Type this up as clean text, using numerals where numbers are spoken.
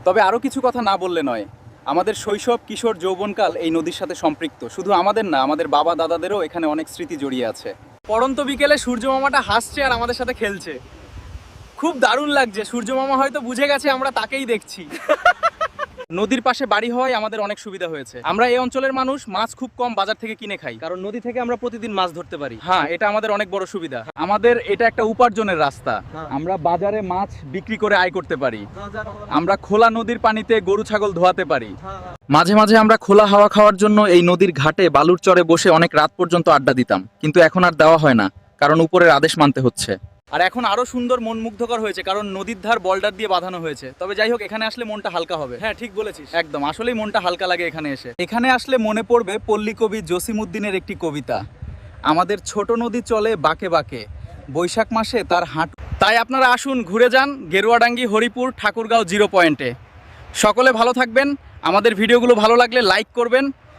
তবে আরও কিছু কথা না বললে নয়, আমাদের শৈশব, কিশোর, যৌবনকাল এই নদীর সাথে সম্পৃক্ত। শুধু আমাদের না, আমাদের বাবা দাদাদেরও এখানে অনেক স্মৃতি জড়িয়ে আছে। পড়ন্ত বিকেলে সূর্য মামাটা হাসছে আর আমাদের সাথে খেলছে, খুব দারুণ লাগছে। সূর্য মামা হয়তো বুঝে গেছে আমরা তাকেই দেখছি। নদীর পাশে বাড়ি হওয়ায় আমাদের অনেক সুবিধা হয়েছে। আমরা এই অঞ্চলের মানুষ মাছ খুব কম বাজার থেকে কিনে খাই, কারণ নদী থেকে আমরা প্রতিদিন মাছ ধরতে পারি। হ্যাঁ, এটা আমাদের অনেক বড় সুবিধা। আমাদের এটা একটা উপার্জনের রাস্তা। আমরা বাজারে মাছ বিক্রি করে আয় করতে পারি। আমরা খোলা নদীর পানিতে গরু ছাগল ধোয়াতে পারি। মাঝে মাঝে আমরা খোলা হাওয়া খাওয়ার জন্য এই নদীর ঘাটে বালুর চরে বসে অনেক রাত পর্যন্ত আড্ডা দিতাম, কিন্তু এখন আর দেওয়া হয় না, কারণ উপরের আদেশ মানতে হচ্ছে। আর এখন আরো সুন্দর, মন মুগ্ধকর হয়েছে, কারণ নদীর ধার বল্ডার দিয়ে বাঁধানো হয়েছে। তবে যাই হোক, এখানে আসলে মনটা হালকা হবে। হ্যাঁ, ঠিক বলেছিস, একদম। আসলেই মনটা হালকা লাগে এখানে এসে। এখানে আসলে মনে পড়বে পল্লী কবি জসিমউদ্দিনের একটি কবিতা, আমাদের ছোট নদী চলে বাঁকে বাঁকে, বৈশাখ মাসে তার হাঁটু। তাই আপনারা আসুন, ঘুরে যান গেরুয়াডাঙ্গি, হরিপুর, ঠাকুরগাঁও জিরো পয়েন্টে। সকলে ভালো থাকবেন। আমাদের ভিডিওগুলো ভালো লাগলে লাইক করবেন।